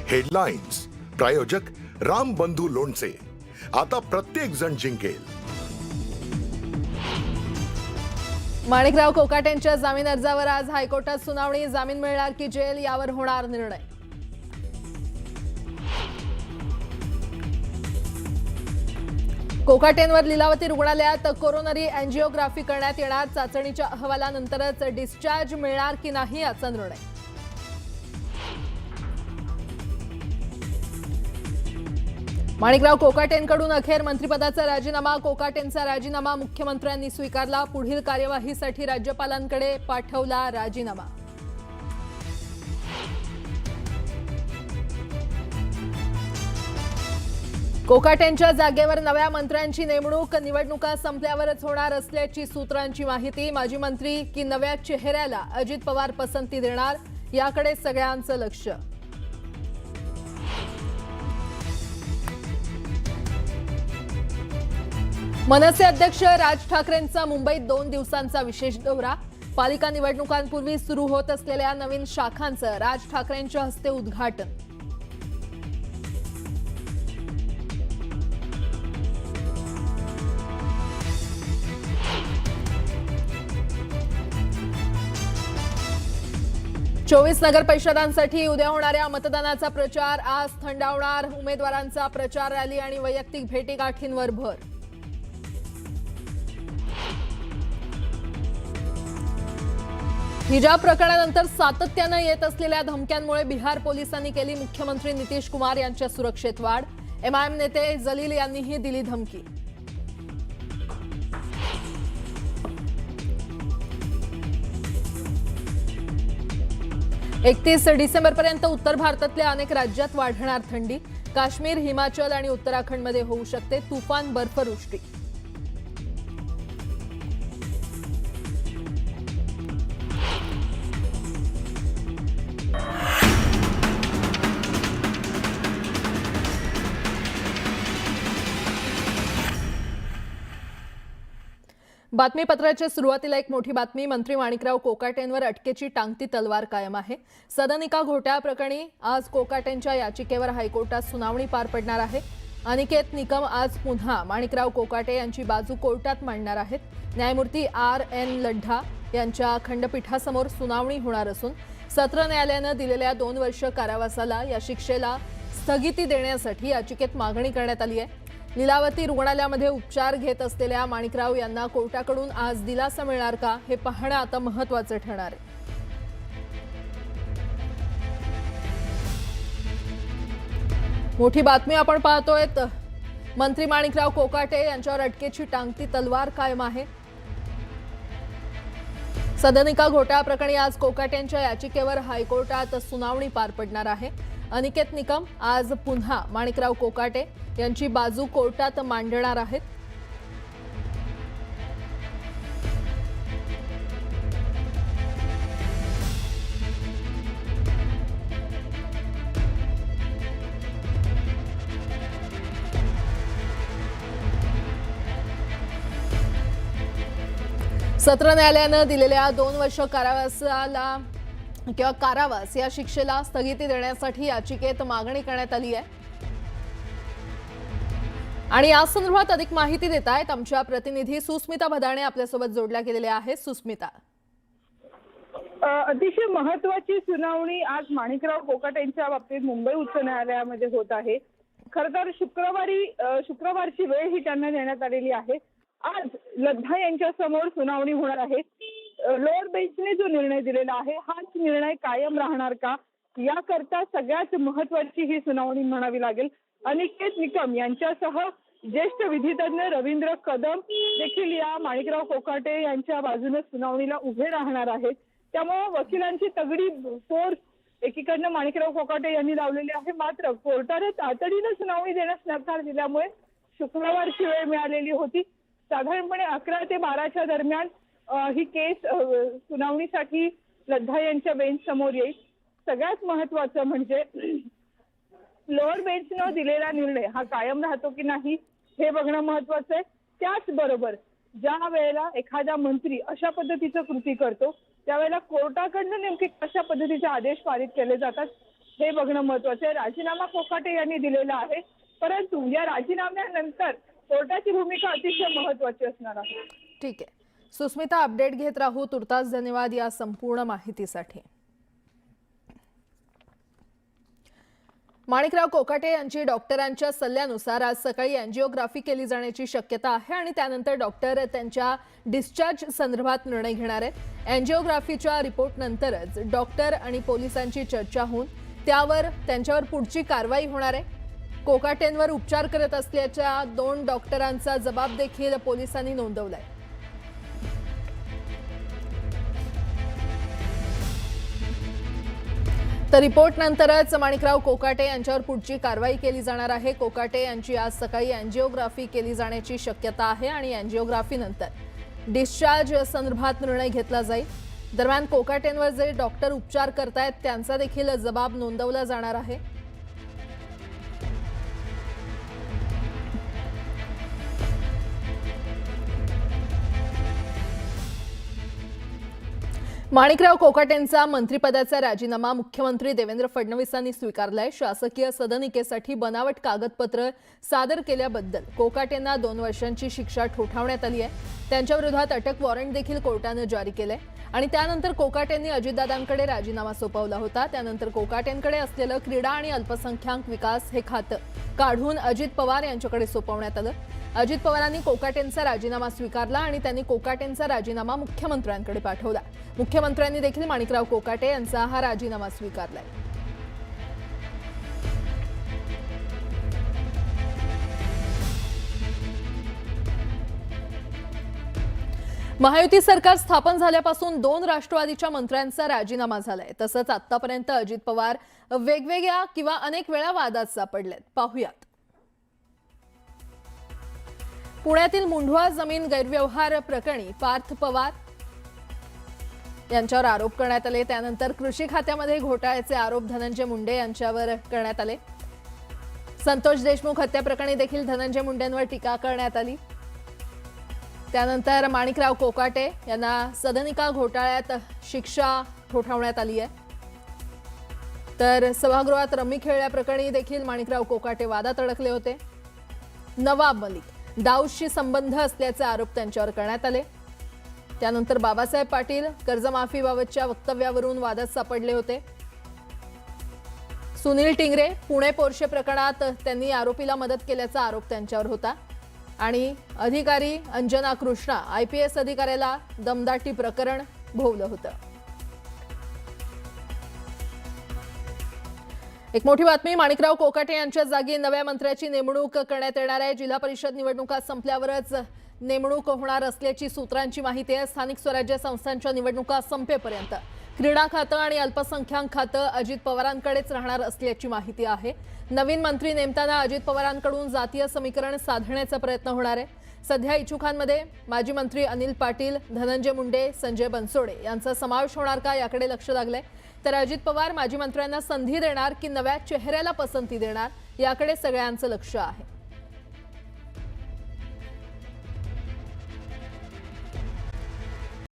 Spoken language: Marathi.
हेडलाईन्स प्रायोजक राम बंधू लोणचे. आता प्रत्येक जण जिंकेल. माणिकराव कोकाटेंच्या जामीन अर्जावर आज हायकोर्टात सुनावणी. जामीन मिळणार की जेल यावर होणार निर्णय. कोकाटेंवर लीलावती रुग्णालयात कोरोनरी अँजिओग्राफी करण्यात येणार. चाचणीच्या अहवालानंतरच डिस्चार्ज मिळणार की नाही याचा निर्णय. माणिकराव कोकाटेंकडून अखेर मंत्रिपदाचा राजीनामा. कोकाटेंचा राजीनामा मुख्यमंत्र्यांनी स्वीकारला. पुढील कार्यवाहीसाठी राज्यपालांकडे पाठवला राजीनामा. कोकाटेंच्या जागेवर नव्या मंत्र्यांची नेमणूक. निवडणुका संपल्यावरच होणार असल्याची सूत्रांची माहिती. माजी मंत्री की नव्या चेहऱ्याला अजित पवार पसंती देणार, याकडे सगळ्यांचं लक्ष. मनसे अध्यक्ष राज ठाकरेंचा मुंबईत 2 दिवसांचा विशेष दौरा. पालिका निवडणुकांपूर्वी सुरू होत असलेल्या नवीन शाखांचं राज ठाकरेंच्या हस्ते उद्घाटन. चोवीस नगर परिषदांसाठी उद्या होणाऱ्या मतदानाचा प्रचार आज थंडावणार. उमेदवारांचा प्रचार रॅली आणि वैयक्तिक भेटीगाठींवर भर. हिजाब प्रकरणानंतर सातत्यानं येत असलेल्या धमक्यांमुळे बिहार पोलिसांनी केली मुख्यमंत्री नितीश कुमार यांच्या सुरक्षेत वाढ. एमआयएम नेते जलील यांनीही दिली धमकी. एकतीस डिसेंबरपर्यंत उत्तर भारतातल्या अनेक राज्यात वाढणार थंडी. काश्मीर, हिमाचल आणि उत्तराखंडमध्ये होऊ शकते तुफान बर्फवृष्टी. बातमीपत्राच्या सुरुवातीला एक मोठी बातमी. मंत्री माणिकराव कोकाटेंवर अटकेची टांगती तलवार कायम आहे. सदनिका घोटाळ्याप्रकरणी आज कोकाटेंच्या याचिकेवर हायकोर्टात सुनावणी पार पडणार आहे. अनिकेत निकम आज पुन्हा माणिकराव कोकाटे यांची बाजू कोर्टात मांडणार आहेत. न्यायमूर्ती RN लढ्ढा यांच्या खंडपीठासमोर सुनावणी होणार असून सत्र न्यायालयानं दिलेल्या 2 वर्ष कारावासाला या शिक्षेला स्थगिती देण्यासाठी याचिकेत मागणी करण्यात आली आहे. लीलावती रुग्णालयामध्ये उपचार घेत असलेल्या माणिकराव यांना कोर्टाकडून आज दिलासा मिळणार का, हे पाहणं आता महत्त्वाचं ठरणार आहे. मोठी बातमी आपण पाहतोय. मंत्री माणिकराव कोकाटे यांच्यावर अटकेची टांगती तलवार कायम आहे. सदनिका घोटाळा प्रकरणी आज कोकाटेंच्या याचिकेवर हायकोर्टात सुनावणी पार पडणार आहे. अनिकेत निकम आज पुन्हा माणिकराव कोकाटे यांची बाजू कोर्टात मांडणार आहेत. सत्र न्यायालयानं दिलेल्या 2 वर्ष कारावासाला किंवा कारावास या शिक्षेला स्थगिती देण्यासाठी याचिकेत मागणी करण्यात आली आहे. आणि या संदर्भात अधिक माहिती देत आहेत आमच्या प्रतिनिधी सुस्मिता भदाणे आपल्यासोबत जोडल्या गेलेल्या आहेत. सुस्मिता, अतिशय महत्वाची सुनावणी आज माणिकराव कोकाटेंच्या बाबतीत मुंबई उच्च न्यायालयामध्ये होत आहे. खरं तर शुक्रवारची वेळ ही त्यांना देण्यात आलेली आहे. आज लढ्ढा यांच्या समोर सुनावणी होणार आहे. लोअर बेंचने जो निर्णय दिलेला आहे हाच निर्णय कायम राहणार का, याकरता सगळ्यात महत्वाची ही सुनावणी म्हणावी लागेल. अनिकेत निकम यांच्यासह ज्येष्ठ विधितज्ञ रवींद्र कदम देखील या माणिकराव कोकाटे यांच्या बाजूने सुनावणीला उभे राहणार आहेत. त्यामुळे वकिलांची तगडी फोर्स एकीकडनं माणिकराव कोकाटे यांनी लावलेली आहे. मात्र कोर्टाने तातडीनं सुनावणी देण्यास नकार दिल्यामुळे शुक्रवारची वेळ मिळालेली होती. साधारणपणे 11 ते 12च्या दरम्यान ही केस सुनावणीसाठी लढ्ढा यांच्या बेंच समोर येईल. सगळ्यात महत्वाचं म्हणजे लोअर बेंचनं दिलेला निर्णय हा कायम राहतो की नाही हे बघणं महत्वाचं आहे. त्याचबरोबर ज्या वेळेला एखादा मंत्री अशा पद्धतीचं कृती करतो त्यावेळेला कोर्टाकडनं नेमके कशा पद्धतीचे आदेश पारित केले जातात हे बघणं महत्वाचं आहे. राजीनामा कोकाटे यांनी दिलेला आहे, परंतु या राजीनाम्यानंतर कोर्टाची भूमिका अतिशय महत्वाची असणार आहे. ठीक आहे सुस्मिता, अपडेट घेत राहू. तुर्तास धन्यवाद या संपूर्ण माहितीसाठी. माणिकराव कोकाटे यांची डॉक्टरांच्या सल्ल्यानुसार आज सकाळी एंजिओग्राफी केली जाण्याची शक्यता आहे आणि त्यानंतर डॉक्टर त्यांच्या डिस्चार्ज संदर्भात निर्णय घेणार आहेत. एंजिओग्राफीच्या रिपोर्टनंतरच डॉक्टर आणि पोलिसांची चर्चा होऊन त्यांच्यावर पुढची कारवाई होणार आहे. कोकाटेंवर उपचार करत असल्याच्या 2 डॉक्टरांचा जबाब देखील पोलिसांनी नोंदवलाय. तर रिपोर्ट नंतरच माणिकराव कोकाटे यांच्यावर पुढची कारवाई केली जाणार आहे. कोकाटे यांची आज सकाळी एंजिओग्राफी केली जाण्याची शक्यता आहे आणि एंजिओग्राफी नंतर डिस्चार्ज संदर्भात निर्णय घेतला जाईल. दरम्यान कोकाटेंवर जे डॉक्टर उपचार करतायत त्यांचा देखील जबाब नोंदवला जाणार आहे. माणिकराव कोकाटेंचा मंत्रिपदाचा राजीनामा मुख्यमंत्री देवेंद्र फडणवीसांनी स्वीकारलाय. शासकीय सदनिकेसाठी बनावट कागदपत्र सादर केल्याबद्दल कोकाटेंना 2 वर्षांची शिक्षा ठोठावण्यात आली आहे. त्यांच्या विरोधात अटक वॉरंट देखील कोर्टाने जारी केलंय आणि त्यानंतर कोकाटेंनी अजितदादांकडे राजीनामा सोपवला होता. त्यानंतर कोकाटेंकडे असलेलं क्रीडा आणि अल्पसंख्याक विकास हे खातं काढून अजित पवार यांच्याकडे सोपवण्यात आलं. अजित पवारांनी कोकाटेंचा राजीनामा स्वीकारला आणि त्यांनी कोकाटेंचा राजीनामा मुख्यमंत्र्यांकडे पाठवला. मुख्यमंत्र्यांनी देखील माणिकराव कोकाटे यांचा हा राजीनामा स्वीकारलाय. महायुती सरकार स्थापन झाल्यापासून 2 राष्ट्रवादीच्या मंत्र्यांचा राजीनामा झालाय. तसंच आतापर्यंत अजित पवार वेगवेगळ्या किंवा अनेक वेळा वादात सापडलेत. पाहुयात. पुण्यातील मुंढवा जमीन गैरव्यवहार प्रकरणी पार्थ पवार यांच्यावर आरोप करण्यात आले. त्यानंतर कृषी खात्यामध्ये घोटाळ्याचे आरोप धनंजय मुंडे यांच्यावर करण्यात आले. संतोष देशमुख हत्या प्रकरणी देखील धनंजय मुंडेंवर टीका करण्यात आली. त्यानंतर माणिकराव कोकाटे यांना सदनिका घोटाळ्यात शिक्षा ठोठावण्यात आली आहे. तर सभागृहात रम्मी खेळल्याप्रकरणी देखील माणिकराव कोकाटे वादात अडकले होते. नवाब मलिक दाऊदशी संबंध असल्याचे आरोप त्यांच्यावर करण्यात आले. त्यानंतर बाबासाहेब पाटील कर्जमाफीबाबतच्या वक्तव्यावरून वादात सापडले होते. सुनील टिंगरे पुणे पोर्शे प्रकरणात त्यांनी आरोपीला मदत केल्याचा आरोप त्यांच्यावर होता आणि अधिकारी अंजना कृष्णा IPS अधिकाऱ्याला दमदाटी प्रकरण भोवलं होतं. एक मोठी बातमी, माणिकराव कोकाटे यांच्या जागी नव्या मंत्र्याची नेमणूक करण्यात येणार आहे. जिल्हा परिषद निवडणुका संपल्यावरच नेमणूक होणार असल्याची सूत्रांची माहिती आहे. स्थानिक स्वराज्य संस्थांच्या निवडणुका संपेपर्यंत क्रीडा खातं आणि अल्पसंख्याक खातं अजित पवारांकडेच राहणार असल्याची माहिती आहे. नवीन मंत्री नेमताना अजित पवारांकडून जातीय समीकरण साधण्याचा प्रयत्न होणार आहे. सध्या इच्छुकांमध्ये माजी मंत्री अनिल पाटील, धनंजय मुंडे, संजय बनसोडे यांचा समावेश होणार का याकडे लक्ष लागलंय. तर अजित पवार माजी मंत्र्यांना संधी देणार की नव्या चेहऱ्याला पसंती देणार याकडे सगळ्यांचं लक्ष आहे.